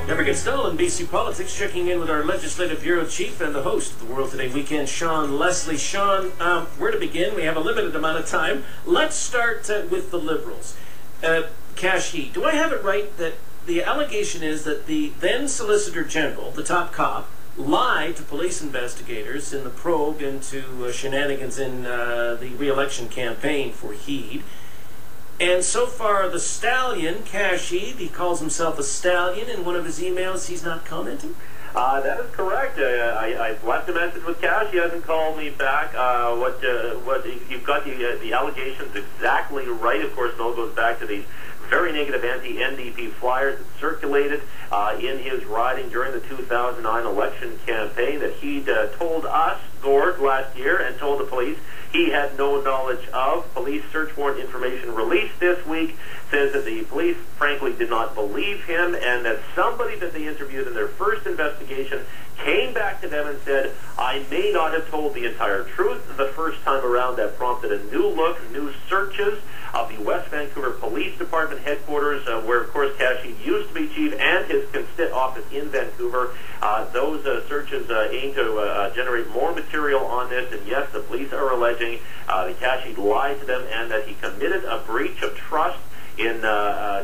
Never gets dull in BC politics. Checking in with our legislative bureau chief and the host of the World Today Weekend, Sean Leslie. Sean, where to begin? We have a limited amount of time. Let's start with the Liberals. Kashi, do I have it right that the allegation is that the then Solicitor General, the top cop, lied to police investigators in the probe into shenanigans in the re-election campaign for Heed? And so far, the stallion, Kashi, he calls himself a stallion. In one of his emails, he's not commenting? That is correct. I've left a message with Cash. He hasn't called me back. You've got the allegations exactly right. Of course, it all goes back to these very negative anti-NDP flyers that circulated in his riding during the 2009 election campaign that he'd told us, Gord, last year, and told the police he had no knowledge of. Police search warrant information released this week says that the police, frankly, did not believe him, and that somebody that they interviewed in their first investigation came back to them and said, I may not have told the entire truth the first time around. That prompted a new look, new searches of the West Vancouver Police Department headquarters, where, of course, Kashi used to be chief, and his constit office in Vancouver. Those searches aim to generate more material on this, and yes, the police are alleging that Kashi lied to them and that he committed a breach of trust in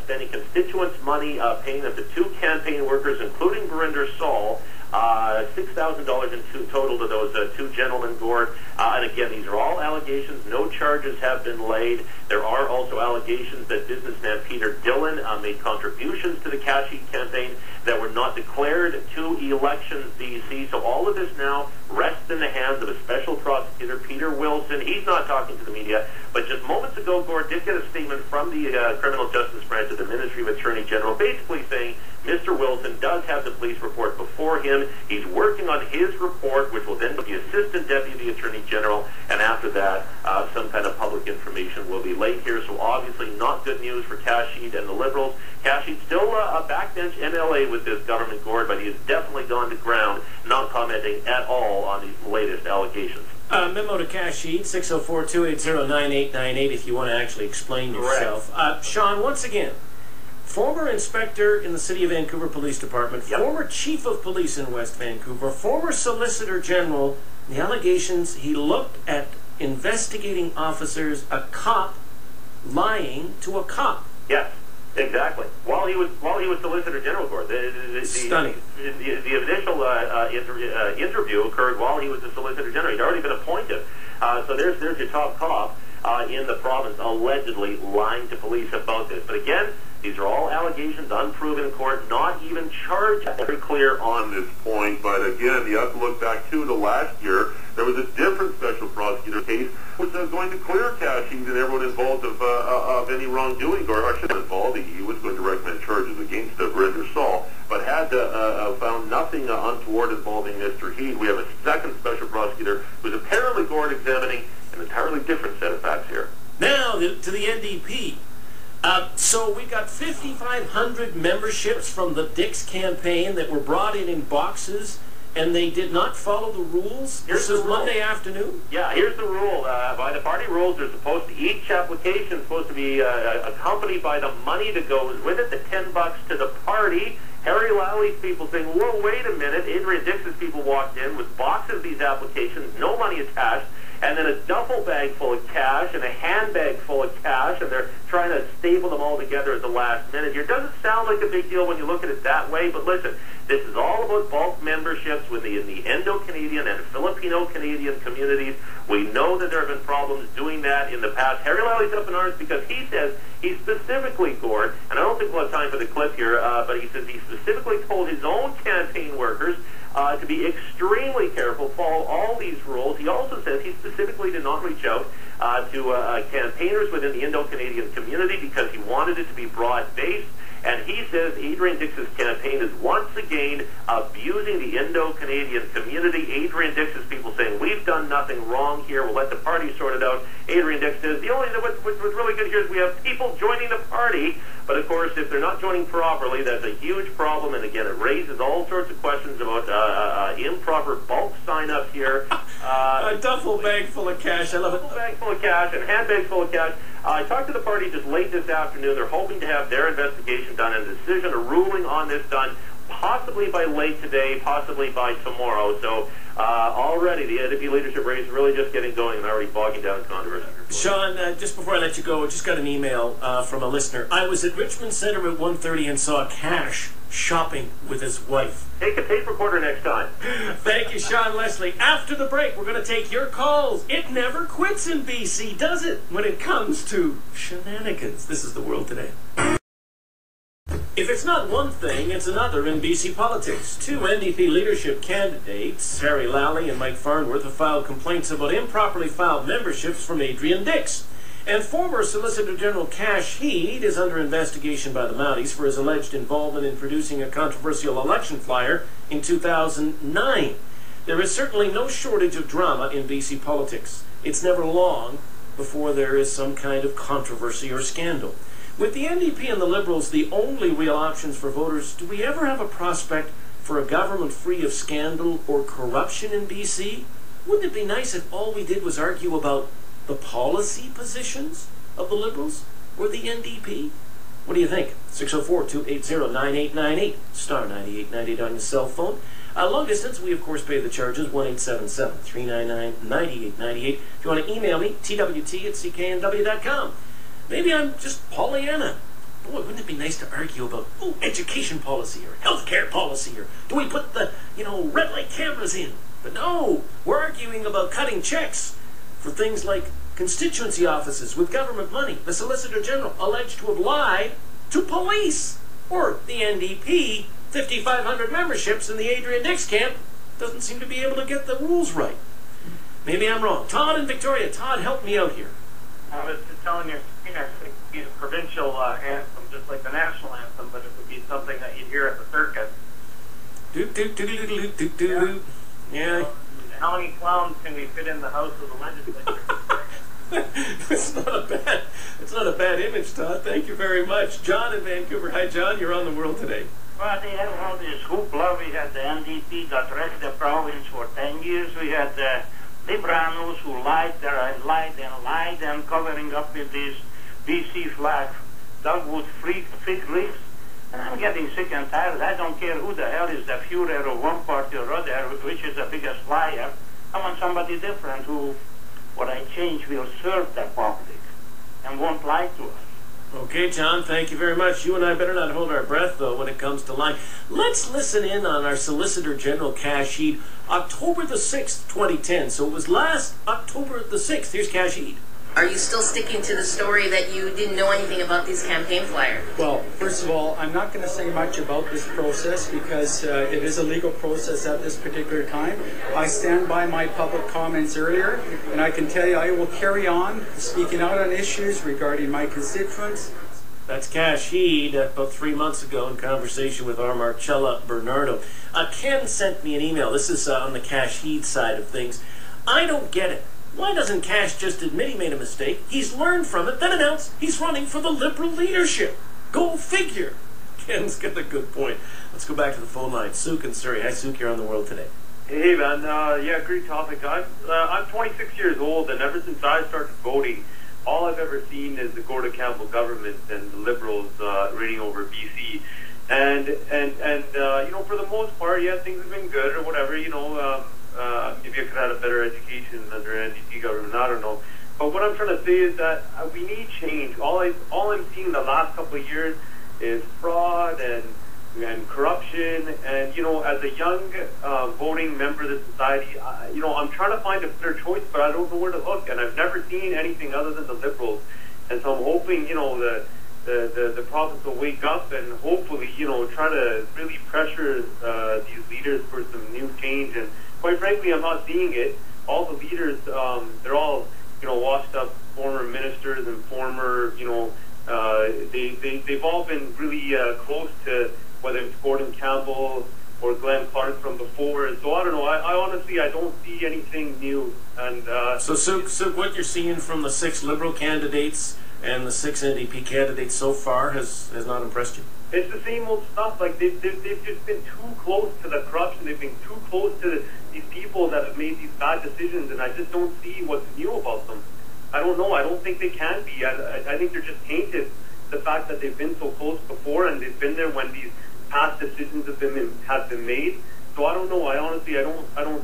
spending constituents' money, paying them to two campaign workers, including Verinder Saul, $6,000 in total to those two gentlemen, Gord. And again, these are all allegations. No charges have been laid. There are also allegations that businessman Peter Dillon made contributions to the Kashi campaign that were not declared to Elections BC. So all of this now rests in the hands of a special prosecutor, Peter Wilson. He's not talking to the media, but just moments ago, Gord did get a statement from the Criminal Justice Branch of the Ministry of Attorney General, basically saying Mr. Wilson does have the police report before him. He's working on his report, which will then be the Assistant Deputy Attorney General, and after that, some kind of public information will be laid here. So obviously not good news for Kashi and the Liberals. Kashi's still a backbench MLA with this government, Gord, but he has definitely gone to ground, not commenting at all on these latest allegations. Memo to Kashi, 604-280-9898, if you want to actually explain yourself. Sean, once again, former inspector in the City of Vancouver Police Department, former chief of police in West Vancouver, former Solicitor General. The allegations, he looked at investigating officers, a cop lying to a cop. Yes, exactly. While he was Solicitor General, Gord. Stunning. The initial interview occurred while he was the Solicitor General. He'd already been appointed. So there's your top cop in the province allegedly lying to police about this. But again, these are all allegations, unproven in court, not even charged. Very clear on this point, but again, you have to look back to last year. There was a different special prosecutor case which was going to clear Kashi and everyone involved of any wrongdoing, or should have involved. He was going to recommend charges against Verinder Saul, but had found nothing untoward involving Mr. Heed. We have a second special prosecutor who's apparently, Gord, examining an entirely different set of facts here. Now to the NDP. So we got 5,500 memberships from the Dix campaign that were brought in boxes, and they did not follow the rules. This is Monday afternoon? Yeah, here's the rule. By the party rules, they're supposed to, each application is supposed to be accompanied by the money that goes with it, the $10 to the party. Harry Lowry's people saying, whoa, wait a minute. Adrian Dix's people walked in with boxes of these applications, no money attached, and then a duffel bag full of cash and a handbag full of cash, and they're trying to staple them all together at the last minute. It doesn't sound like a big deal when you look at it that way, but listen, this is all about bulk memberships in the Indo-Canadian and Filipino-Canadian communities. We know that there have been problems doing that in the past. Harry Lowry's up in arms because he says he specifically, Gord, and I don't think we'll have time for the clip here, but he says he specifically told his own campaign workers to be extremely careful, follow all these rules. He also says he specifically did not reach out to campaigners within the Indo-Canadian community because he wanted it to be broad-based. And he says Adrian Dix's campaign is once again abusing the Indo-Canadian community. Adrian Dix's people saying, we've done nothing wrong here, we'll let the party sort it out. Adrian Dix says, what's really good here is we have people joining the party, but of course, if they're not joining properly, that's a huge problem, and again, it raises all sorts of questions about improper bulk sign-ups here. A duffel bag full of cash, I love it. A duffel bag full of cash and handbags full of cash. I talked to the party just late this afternoon. They're hoping to have their investigation done and a decision, a ruling on this done possibly by late today, possibly by tomorrow. So already the NDP leadership race is really just getting going and already bogging down controversy. Sean, just before I let you go, I just got an email from a listener. I was at Richmond Centre at 1:30 and saw Cash shopping with his wife. Take a tape recorder next time. Thank you, Sean Leslie. After the break, we're going to take your calls. It never quits in BC, does it? When it comes to shenanigans. This is The World Today. If it's not one thing, it's another in BC politics. Two NDP leadership candidates, Harry Lally and Mike Farnworth, have filed complaints about improperly filed memberships from Adrian Dix. And former Solicitor General Cash Heed is under investigation by the Mounties for his alleged involvement in producing a controversial election flyer in 2009. There is certainly no shortage of drama in BC politics. It's never long before there is some kind of controversy or scandal. With the NDP and the Liberals the only real options for voters, do we ever have a prospect for a government free of scandal or corruption in BC? Wouldn't it be nice if all we did was argue about the policy positions of the Liberals or the NDP? What do you think? 604-280-9898, star 9898 on your cell phone. Long distance, we of course pay the charges, 1-877-399-9898. If you want to email me, twt@cknw.com. Maybe I'm just Pollyanna. Boy, wouldn't it be nice to argue about education policy or healthcare policy, or do we put the, red light cameras in? But no, we're arguing about cutting checks for things like constituency offices with government money. The Solicitor General alleged to have lied to police. Or the NDP, 5,500 memberships in the Adrian Dix camp, doesn't seem to be able to get the rules right. Maybe I'm wrong. Todd in Victoria. Todd, help me out here. I was just telling your screener it could be a provincial anthem, just like the national anthem, but it would be something that you'd hear at the circus. Yeah. How many clowns can we fit in the House of the Legislature? It's not a bad image, Todd. Thank you very much. John in Vancouver. Hi, John. You're on The World Today. Well, they had all this hoopla. We had the NDP that wrecked the province for 10 years. We had the Liberanos who lied and covering up with these BC flag dogwood fig leaves. And I'm getting sick and tired. I don't care who the hell is the Führer of one party or other, which is the biggest liar. I want somebody different who, what I change, will serve the public and won't lie to us. Okay, John, thank you very much. You and I better not hold our breath, though, when it comes to lying. Let's listen in on our Solicitor General Cash Heed, October the 6th, 2010. So it was last October the 6th. Here's Cash Heed. Are you still sticking to the story that you didn't know anything about these campaign flyers? Well, first of all, I'm not going to say much about this process because it is a legal process at this particular time. I stand by my public comments earlier, and I can tell you I will carry on speaking out on issues regarding my constituents. That's Cash Heed about 3 months ago in conversation with our Marcella Bernardo. Ken sent me an email. This is on the Cash Heed side of things. I don't get it. Why doesn't Cash just admit he made a mistake? He's learned from it, then announce he's running for the Liberal leadership. Go figure. Ken's got a good point. Let's go back to the phone line. Suk in Surrey. Hi, Suk. You're on The World Today. Hey, man. Yeah, great topic. I'm 26 years old, and ever since I started voting, all I've ever seen is the Gord Campbell government and the Liberals reigning over BC. And for the most part, yeah, things have been good or whatever, maybe I could have had a better education under NDP government, I don't know. But what I'm trying to say is that we need change. All I'm seeing the last couple of years is fraud and corruption. And, as a young voting member of the society, I'm trying to find a better choice, but I don't know where to look. And I've never seen anything other than the Liberals. And so I'm hoping, the province will wake up and hopefully, try to really pressure these leaders for some new change. And quite frankly, I'm not seeing it. All the leaders, they're all, washed up former ministers and former, they've all been really close to whether it's Gordon Campbell or Glenn Clark from before. So I don't know. I honestly, I don't see anything new. And so, Suk, what you're seeing from the 6 Liberal candidates and the 6 NDP candidates so far has not impressed you? It's the same old stuff. Like they've just been too close to the corruption. They've been too close to these people that have made these bad decisions, and I just don't see what's new about them. I don't know. I don't think they can be. I think they're just tainted. The fact that they've been so close before, and they've been there when these past decisions have been made. So I don't know. I don't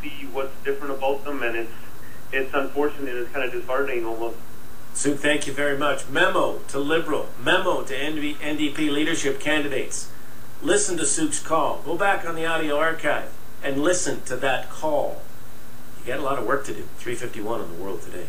see what's different about them, and it's unfortunate. It's kind of disheartening almost. Sue, thank you very much. Memo to Liberal, memo to NDP leadership candidates. Listen to Sue's call. Go back on the audio archive and listen to that call. You got a lot of work to do. 3:51 on The World Today.